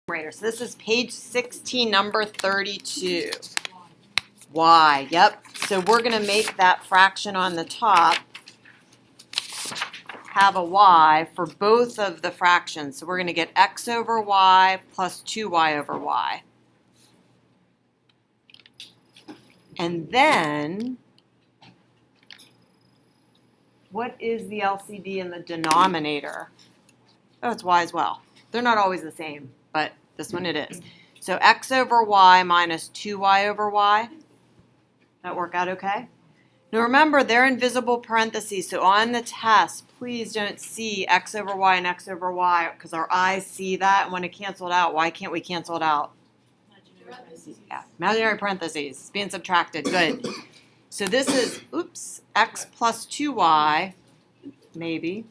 So this is page 16, number 32. Y, yep. So we're going to make that fraction on the top have a y for both of the fractions. So we're going to get x over y plus 2y over y. And then, what is the LCD in the denominator? Oh, it's y as well. They're not always the same, but this one it is. So x over y minus 2y over y. That work out okay? Now remember, they're invisible parentheses, so on the test, please don't see x over y and x over y because our eyes see that and want to cancel it out. Why can't we cancel it out? Yeah, imaginary parentheses. It's being subtracted. Good. So this is, x plus 2y, maybe,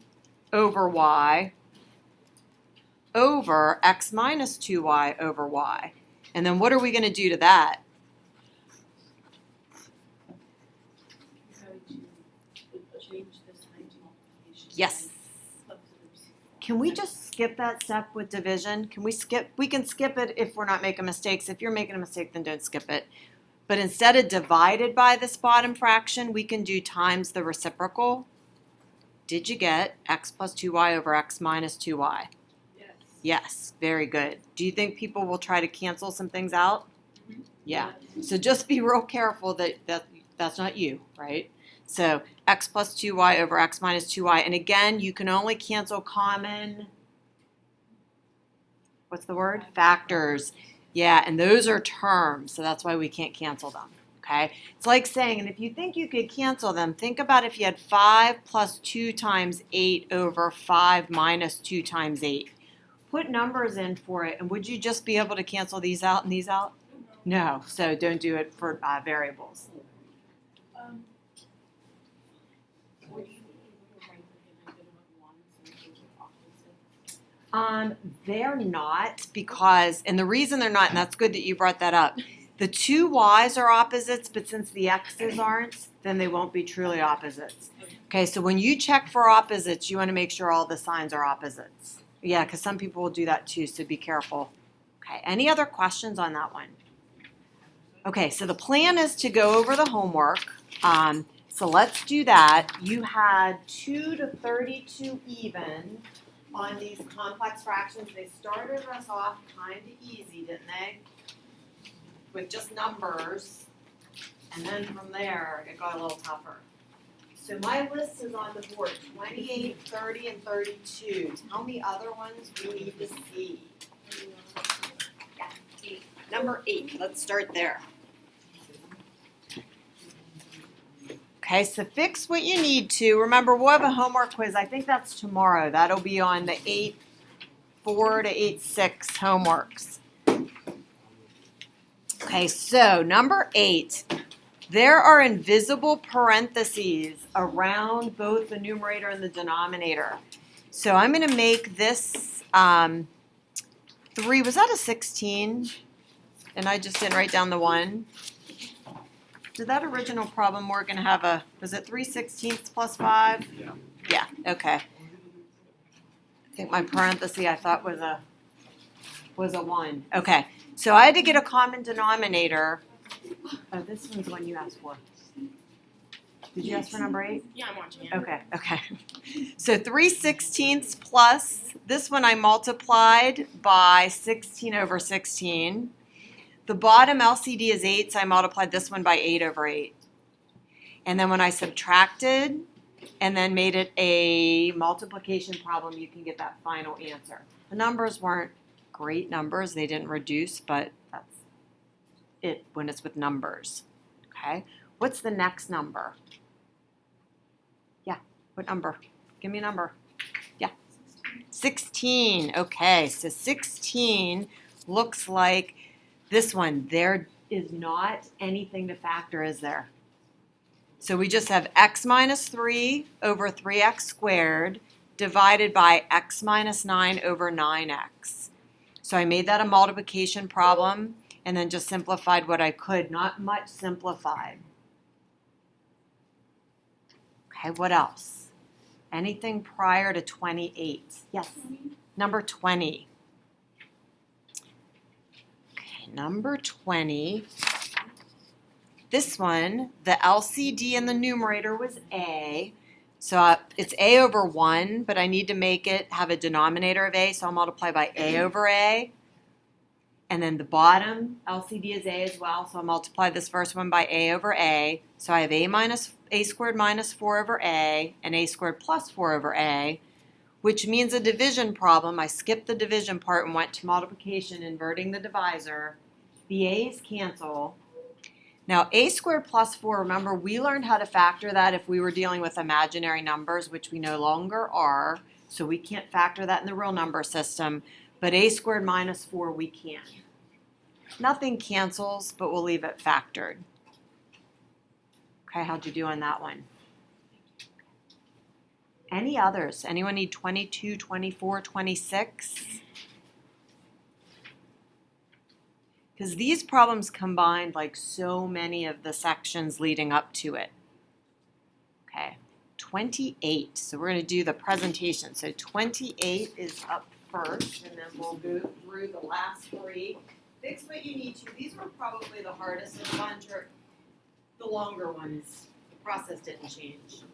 over y, over x minus 2y over y. And then what are we going to do to that? Yes. Can we just skip that step with division? We can skip it if we're not making mistakes. If you're making a mistake, then don't skip it. But instead of divided by this bottom fraction, we can do times the reciprocal. Did you get x plus 2y over x minus 2y? Yes. Yes, very good. Do you think people will try to cancel some things out? Mm-hmm. Yeah. So just be real careful that that's not you, right? So x plus 2y over x minus 2y. And again, you can only cancel common, what's the word? Factors. Yeah, and those are terms, so that's why we can't cancel them, okay? It's like saying, and if you think you could cancel them, think about if you had 5 plus 2 times 8 over 5 minus 2 times 8. Put numbers in for it, and would you just be able to cancel these out and these out? No, so don't do it for variables. They're not because, and the reason they're not, and that's good that you brought that up, the two y's are opposites, but since the x's aren't, then they won't be truly opposites. Okay, so when you check for opposites, you want to make sure all the signs are opposites. Yeah, because some people will do that too, so be careful. Okay, any other questions on that one? Okay, so the plan is to go over the homework. So let's do that. You had 2 to 32 even on these complex fractions. They started us off kind of easy, didn't they? With just numbers. And then from there, it got a little tougher. So my list is on the board, 28, 30, and 32. Tell me other ones we need to see. Yeah, 8. Number 8, let's start there. Okay, so fix what you need to. Remember, we'll have a homework quiz. I think that's tomorrow. That'll be on the 8-4 to 8-6 homeworks. Okay, so number 8. There are invisible parentheses around both the numerator and the denominator. So I'm going to make this 3. Was that a 16? And I just didn't write down the 1. Did that original problem we're going to have was it 3/16 plus 5? Yeah. Yeah, okay. I think my parenthesis I thought was a 1. Okay, so I had to get a common denominator. Oh, this one's the one you asked for. Did you ask for number 8? Yeah, I'm watching it. Okay. So 3/16 plus, this one I multiplied by 16 over 16. The bottom LCD is 8, so I multiplied this one by 8 over 8. And then when I subtracted and then made it a multiplication problem, you can get that final answer. The numbers weren't great numbers. They didn't reduce, but that's it when it's with numbers. Okay? What's the next number? Yeah, what number? Give me a number. Yeah. 16. Okay, so 16 looks like this one. There is not anything to factor, is there? So we just have x minus 3 over 3x squared divided by x minus 9 over 9x. So I made that a multiplication problem and then just simplified what I could. Not much simplified. Okay, what else? Anything prior to 28? Yes, number 20. number 20. This one, the LCD in the numerator was A. So it's A over 1, but I need to make it have a denominator of A, so I'll multiply by A over A. And then the bottom, LCD is A as well, so I'll multiply this first one by A over A. So I have A squared minus 4 over A and A squared plus 4 over A, which means a division problem. I skipped the division part and went to multiplication, inverting the divisor. The A's cancel. Now, A squared plus 4, remember, we learned how to factor that if we were dealing with imaginary numbers, which we no longer are, so we can't factor that in the real number system, but A squared minus 4 we can. Nothing cancels, but we'll leave it factored. Okay, how'd you do on that one? Any others? Anyone need 22, 24, 26? Because these problems combined like so many of the sections leading up to it. Okay, 28. So we're going to do the presentation. So 28 is up first, and then we'll go through the last 3. Fix what you need to. These were probably the hardest of the bunch, or the longer ones. The process didn't change.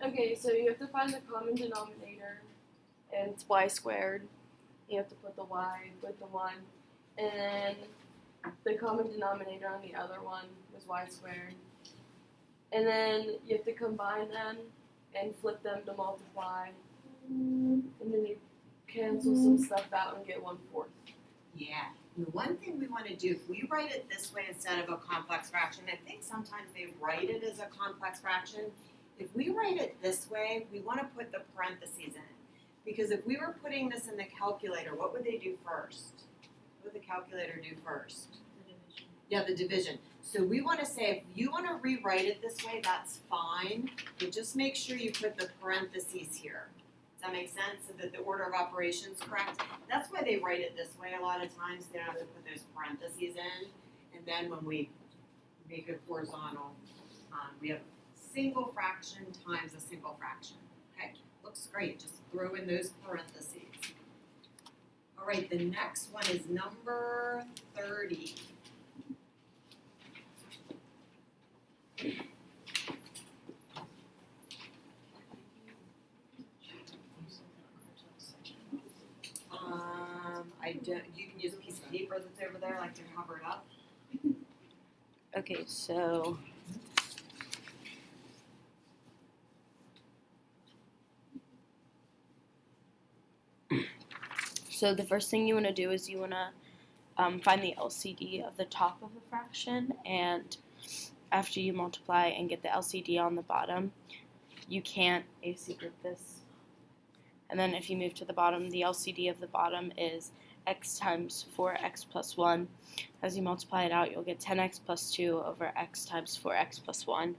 Okay, so you have to find the common denominator, and it's y squared. You have to put the y with the 1, and then the common denominator on the other one was y squared. And then you have to combine them and flip them to multiply, and then you cancel some stuff out and get 1/4. Yeah. And one thing we want to do, if we write it this way instead of a complex fraction, I think sometimes they write it as a complex fraction. If we write it this way, we want to put the parentheses in it. Because if we were putting this in the calculator, what would they do first? What would the calculator do first? The division. Yeah, the division. So we want to say, if you want to rewrite it this way, that's fine. But just make sure you put the parentheses here. Does that make sense? So that the order of operations is correct. That's why they write it this way a lot of times. They don't have to put those parentheses in. And then when we make it horizontal, we have single fraction times a single fraction. Okay, looks great. Just throw in those parentheses. All right, the next one is number 30. You can use a piece of paper that's over there, like to cover it up. Okay, so the first thing you want to do is you want to find the LCD of the top of the fraction, and after you multiply and get the LCD on the bottom, you can't AC group this. And then if you move to the bottom, the LCD of the bottom is x times 4x plus 1. As you multiply it out, you'll get 10x plus 2 over x times 4x plus 1.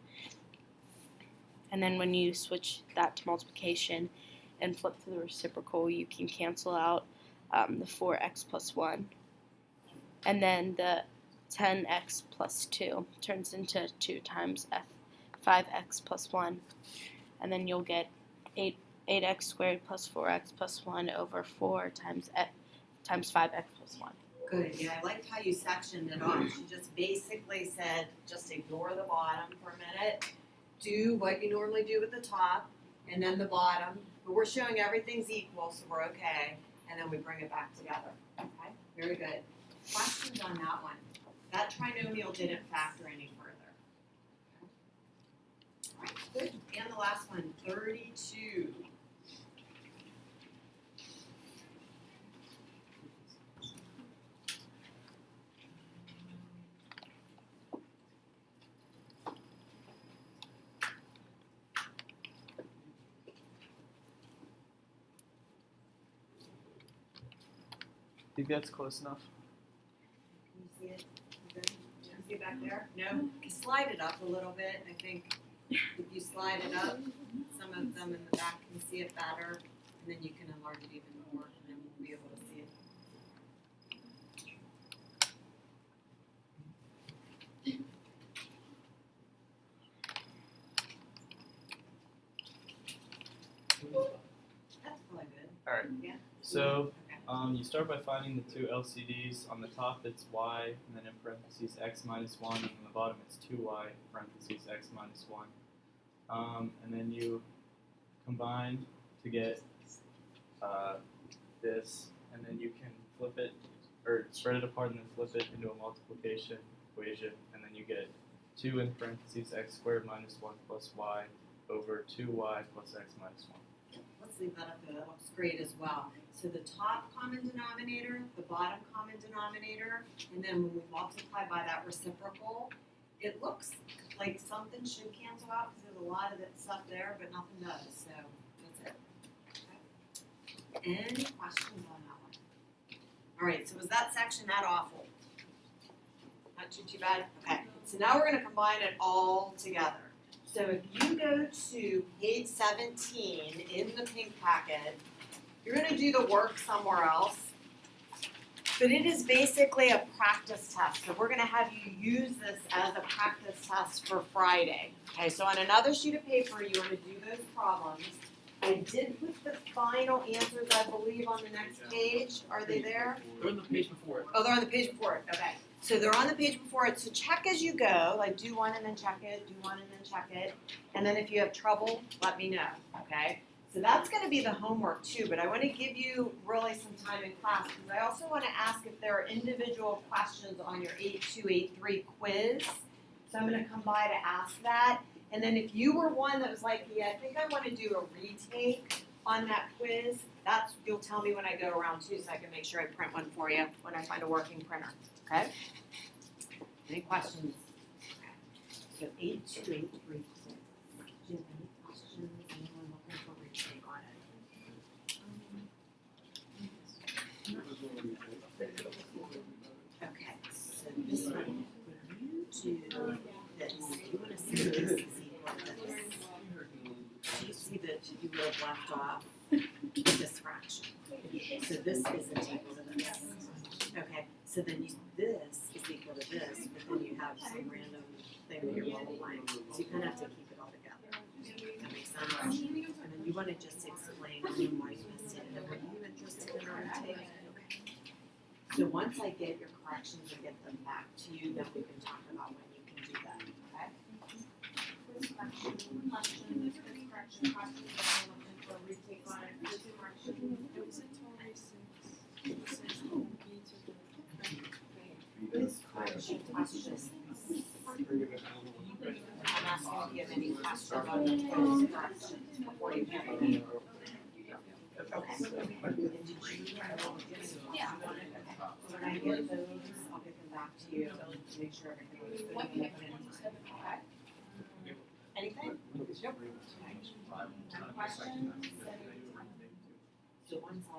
And then when you switch that to multiplication and flip to the reciprocal, you can cancel out the 4x plus 1. And then the 10x plus 2 turns into 2 times 5x plus 1. And then you'll get 8x squared plus 4x plus 1 over 4 times 5x plus 1. Good, yeah, I liked how you sectioned it off. She just basically said, just ignore the bottom for a minute, do what you normally do with the top, and then the bottom, but we're showing everything's equal, so we're okay, and then we bring it back together, okay? Very good. Questions on that one? That trinomial didn't factor any further. All right, good. And the last one, 32. I think that's close enough. Can you see it? You good? Can you see it back there? No? Slide it up a little bit. I think if you slide it up, some of them in the back can see it better, and then you can enlarge it even more, and then we'll be able to see it. Alright. Yeah. So Okay. you start by finding the two LCDs. On the top it's y, and then in parentheses x minus 1, and on the bottom it's 2y, parentheses x minus 1. And then you combine to get this, and then you can flip it, or spread it apart and then flip it into a multiplication equation, and then you get 2 in parentheses x squared minus 1 plus y over 2y plus x minus 1. Let's leave that up there, that looks great as well. So the top common denominator, the bottom common denominator, and then when we multiply by that reciprocal, it looks like something should cancel out because there's a lot of that stuff there, but nothing does, so that's it. Okay. Any questions on that one? All right, so was that section that awful? Not too bad? Okay, so now we're gonna combine it all together. So if you go to page 17 in the pink packet, you're gonna do the work somewhere else. But it is basically a practice test. So we're gonna have you use this as a practice test for Friday. Okay, so on another sheet of paper, you wanna do those problems. I did put the final answers, I believe, on the next page. Are they there? They're on the page before it. Oh, they're on the page before it, okay. So they're on the page before it, so check as you go, like do one and then check it, do one and then check it. And then if you have trouble, let me know, okay? So that's gonna be the homework too, but I wanna give you really some time in class, because I also wanna ask if there are individual questions on your 8.2, 8.3 quiz. So I'm gonna come by to ask that. And then if you were one that was like, yeah, I think I wanna do a retake on that quiz, you'll tell me when I go around too, so I can make sure I print one for you when I find a working printer, okay? Any questions? Okay. So 8.2, 8.3 quiz. Do you have any questions? Anyone looking for a retake on it? Okay, so this one, when you do this, you wanna see this is equal to this. Do you see that you would have left off this fraction? So this isn't equal to this. Okay, so then this is equal to this, but then you have some random thing that you're multiplying. So you kind of have to keep it all together. That makes sense? And then you want to just explain why you missed it. And were you interested in our take? Okay. So once I get your corrections and get them back to you, then we can talk about when you can do that, okay? First correction, for a retake on it. First correction. This correction question. I'm asking if you have any questions on the quiz corrections before you have any. Okay. And did you? Yeah. Okay. So when I get those, I'll get them back to you to make sure everything was good. Okay. Anything? Yep. Questions? So once I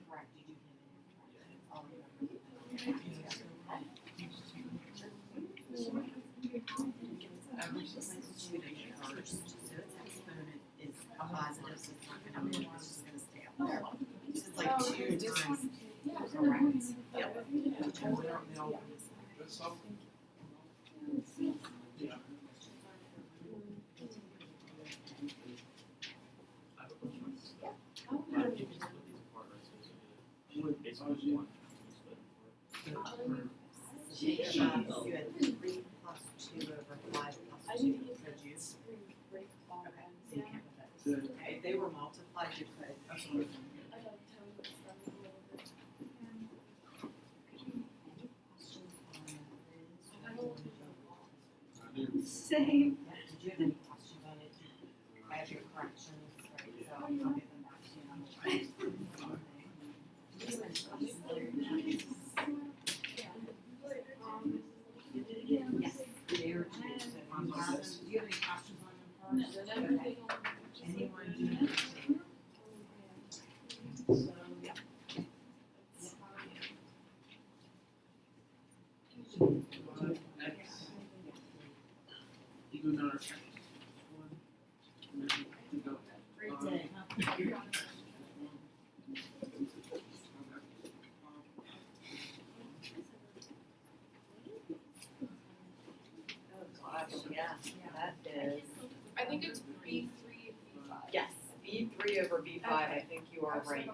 correct, you do have it. I'll remember. So its exponent is a positive, so it's not gonna move, it's just gonna stay up there. So it's like 2 times correct. Yep. Which one we don't know. You had 3 plus 2 over 5 plus 2, could you? Okay, so you can't put that. Okay, if they were multiplied, you could. Absolutely. Same. Yeah, did you have any questions on it? I have your corrections, right, so I'll get them back to you on the right. Do you have any questions on your yes, they are too. So do you have any questions on them first? Okay. Anyone do anything? So, yeah. X. You do another X. And then you go. Great day. Yeah, that is. I think it's B3 and B5. Yes, B3 3 over B5, I think you are right.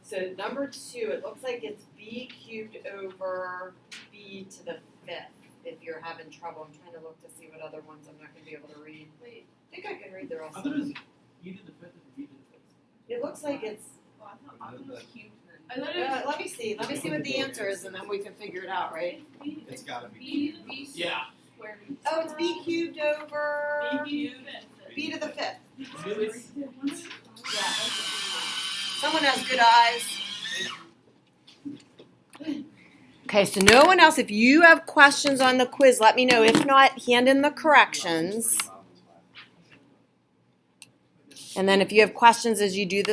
So number 2, it looks like it's B cubed over B to the 5th. If you're having trouble, I'm trying to look to see what other ones I'm not going to be able to read. Wait, I think I can read the rest I of thought it was them. E to the fifth and B to the fifth. It looks like it's. oh, I thought it was cubed then. I thought it was Let me see. Let me see what the answer is, and then we can figure it out, right? It's gotta be. B Yeah. squared. Oh, it's B cubed over B cubed. B to the 5th. Really? Yeah. Someone has good eyes. Okay, so no one else. If you have questions on the quiz, let me know. If not, hand in the corrections. And then if you have questions as you do this.